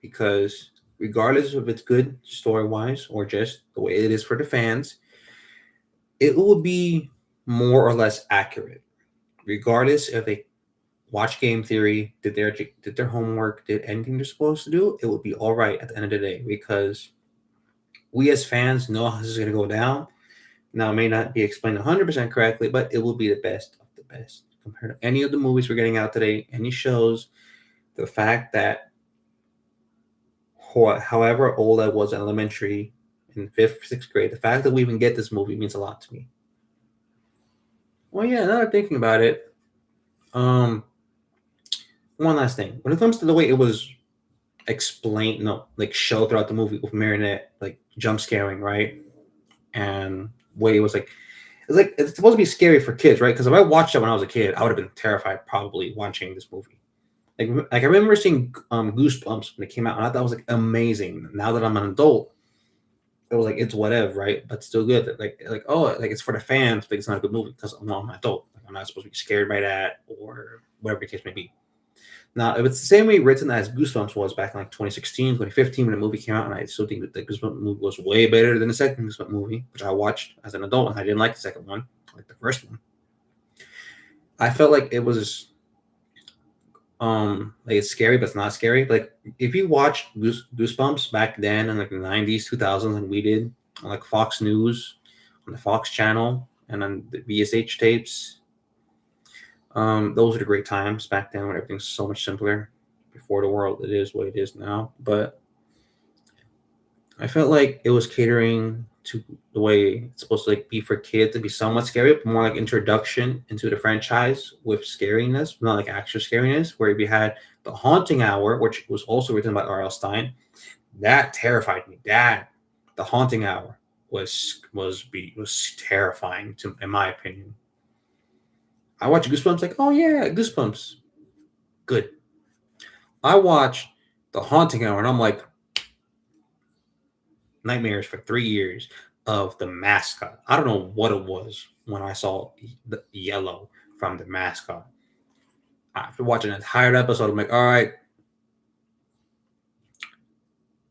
because regardless if it's good story wise or just the way it is for the fans, it will be more or less accurate. Regardless if they watch game theory, did their homework, did anything they're supposed to do, it would be all right at the end of the day because we as fans know how this is going to go down. Now, it may not be explained 100% correctly, but it will be the best of the best compared to any of the movies we're getting out today, any shows. The fact that, however old I was in elementary, in fifth, sixth grade, the fact that we even get this movie means a lot to me. Well, yeah, now I'm thinking about it. One last thing. When it comes to the way it was explained, no, like show throughout the movie with Marinette, like jump scaring, right? And way it was like it's supposed to be scary for kids, right? Because if I watched it when I was a kid, I would have been terrified probably watching this movie. Like I remember seeing Goosebumps when it came out, and I thought it was like amazing. Now that I'm an adult, it was like it's whatever, right? But still good. Like oh, like it's for the fans, but it's not a good movie because I'm not an adult. Like, I'm not supposed to be scared by that or whatever the case may be. Now, if it's the same way written as Goosebumps was back in like 2016, 2015 when the movie came out, and I still think that the Goosebumps movie was way better than the second Goosebumps movie, which I watched as an adult, and I didn't like the second one, like the first one. I felt like it was like it's scary, but it's not scary. Like if you watched Goosebumps back then in like the 90s, 2000s, and we did on like Fox News, on the Fox channel, and on the VSH tapes, those are the great times back then when everything's so much simpler before the world it is what it is now. But I felt like it was catering to the way it's supposed to like be for kids to be somewhat scary, but more like introduction into the franchise with scariness, not like actual scariness, where we had the haunting hour, which was also written by R.L. Stein. That terrified me. The haunting hour was terrifying to in my opinion. I watch Goosebumps like, oh yeah, Goosebumps. Good. I watched The Haunting Hour and I'm like, nightmares for 3 years of the mascot. I don't know what it was when I saw the yellow from the mascot. After watching an entire episode, I'm like, all right.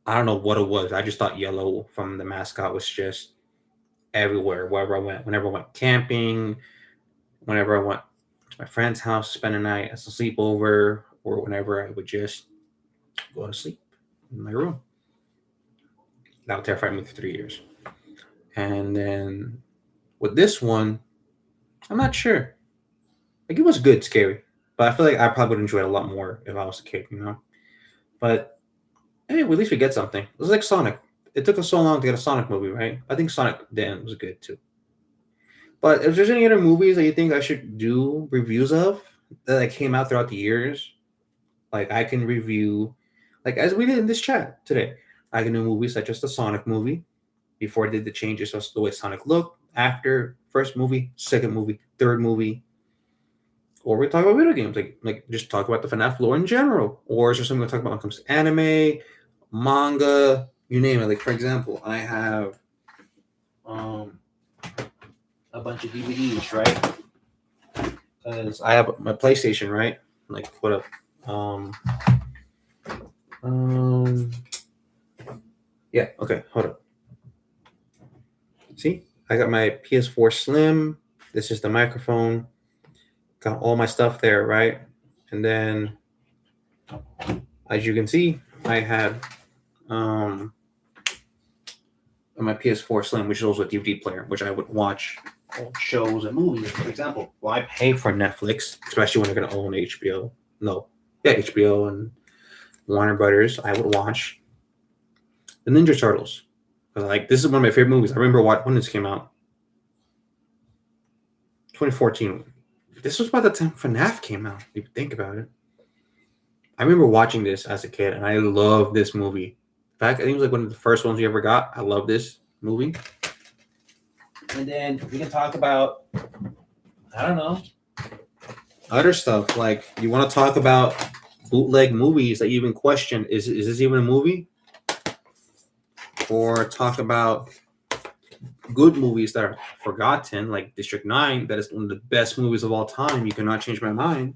I don't know what it was. I just thought yellow from the mascot was just everywhere, wherever I went. Whenever I went camping, whenever I went to my friend's house, spend a night as a sleepover, or whenever I would just go to sleep in my room. That would terrify me for 3 years. And then with this one, I'm not sure. Like it was good, scary, but I feel like I probably would enjoy it a lot more if I was a kid, you know. But hey, at least we get something. It was like Sonic. It took us so long to get a Sonic movie, right? I think Sonic then was good too. But if there's any other movies that you think I should do reviews of that came out throughout the years, Like I can review, like as we did in this chat today, I can do movies such as the Sonic movie before I did the changes of the way Sonic looked, after first movie, second movie, third movie, or we talk about video games, like just talk about the FNAF lore in general, or is there something we talk about when it comes to anime, manga, you name it. Like for example, I have um a bunch of DVDs, right? Because I have my PlayStation, right? Like what up? Um, yeah. Okay, hold up. See, I got my PS4 Slim. This is the microphone. Got all my stuff there, right? And then, as you can see, I had um my PS4 Slim, which is also a DVD player, which I would watch shows and movies. For example, well, I pay for Netflix, especially when they're gonna own HBO. No, yeah, HBO and Warner Brothers. I would watch the Ninja Turtles. Like this is one of my favorite movies. I remember when this came out, 2014. This was about the time FNAF came out. If you think about it, I remember watching this as a kid, and I love this movie. In fact, I think it was like one of the first ones we ever got. I love this movie. And then we can talk about, I don't know, other stuff. Like you want to talk about bootleg movies that you even question: is this even a movie? Or talk about good movies that are forgotten, like District 9, that is one of the best movies of all time. You cannot change my mind.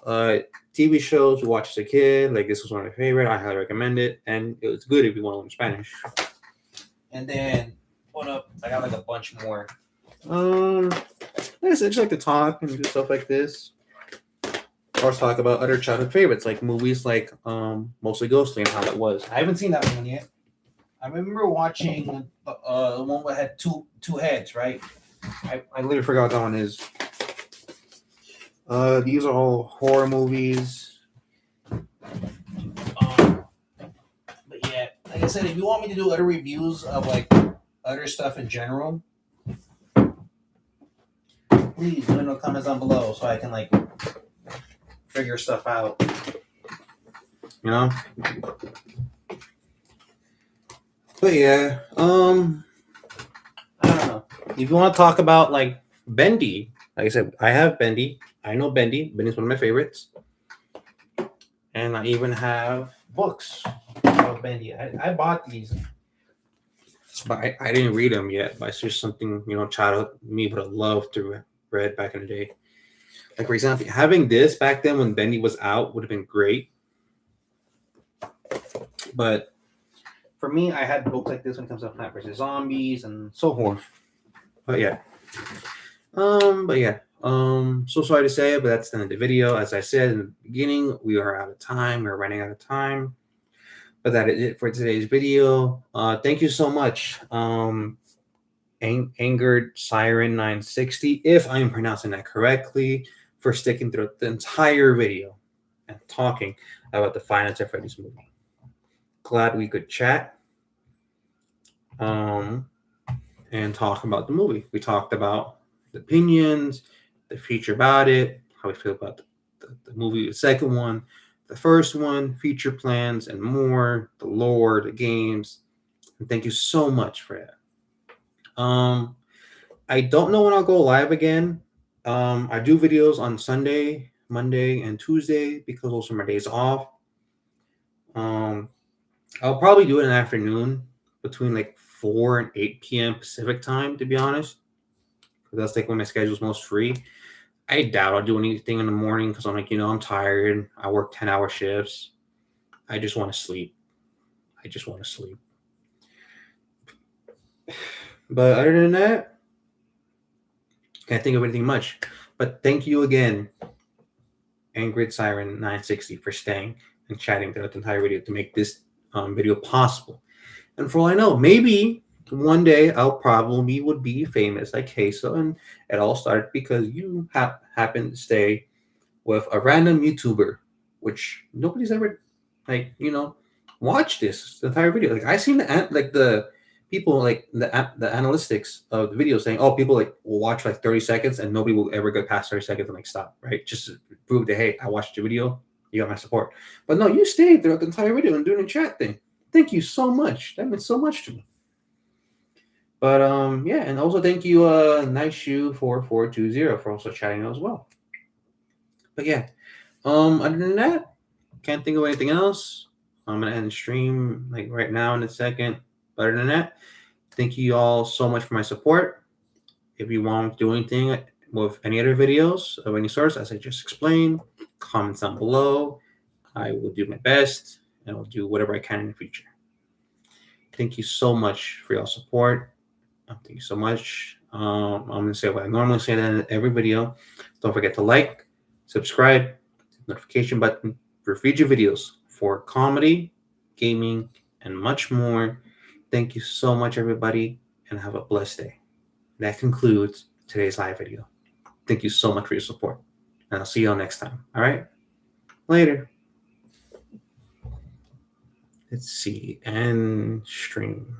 TV shows we watched as a kid, like this was one of my favorite. I highly recommend it, and it was good if you want to learn Spanish. And then, hold up, I got like a bunch more. I just like to talk and do stuff like this, or talk about other childhood favorites, like movies like Mostly Ghostly and how that was. I haven't seen that one yet. I remember watching the one that had two heads, right? I literally forgot what that one is. These are all horror movies. But yeah, like I said, if you want me to do other reviews of like other stuff in general, please let me know in the comments down below so I can like figure stuff out. You know? But yeah, I don't know. If you want to talk about like Bendy, like I said, I have Bendy. I know Bendy. Bendy's one of my favorites. And I even have books about Bendy. I bought these, but I didn't read them yet. But it's just something, childhood me would have loved to read back in the day. Like, for example, having this back then when Bendy was out would have been great. But for me, I had books like this when it comes to Plant vs. Zombies and so forth. But yeah. So sorry to say, but that's the end of the video. As I said in the beginning, we are out of time. We're running out of time. But that is it for today's video. Thank you so much. Angered Siren 960, if I'm pronouncing that correctly, for sticking through the entire video and talking about the Five Nights at Freddy's movie. Glad we could chat and talk about the movie. We talked about the opinions, the feature about it, how we feel about the movie, the second one, the first one, future plans, and more, the lore, the games. And thank you so much for that. I don't know when I'll go live again. I do videos on Sunday, Monday, and Tuesday because those are my days off. I'll probably do it in the afternoon between like 4 and 8 p.m. Pacific time, to be honest. Because that's like when my schedule's most free. I doubt I'll do anything in the morning because I'm like, I'm tired. I work 10-hour shifts. I just want to sleep. But other than that, can't think of anything much. But thank you again, Angry Siren 960, for staying and chatting throughout the entire video to make this video possible. And for all I know, maybe one day I'll probably would be famous like Queso, and it all started because you happened to stay with a random YouTuber, which nobody's ever watched this the entire video. Like I seen the people like the analytics of the video saying, people like will watch like 30 seconds and nobody will ever get past 30 seconds and like stop, right? Just to prove that, hey, I watched your video. You got my support. But no, you stayed throughout the entire video and doing the chat thing. Thank you so much. That meant so much to me. But yeah, and also thank you, Nice Shoe 4420 for also chatting as well. But yeah, other than that, can't think of anything else. I'm gonna end the stream like right now in a second. Other than that, thank you all so much for my support. If you want to do anything with any other videos of any source, as I just explained, comments down below. I will do my best and I'll do whatever I can in the future. Thank you so much for your support. Thank you so much. I'm going to say what I normally say in every video. Don't forget to like, subscribe, notification button for future videos for comedy, gaming, and much more. Thank you so much, everybody, and have a blessed day. That concludes today's live video. Thank you so much for your support, and I'll see you all next time. All right? Later. Let's see. End stream.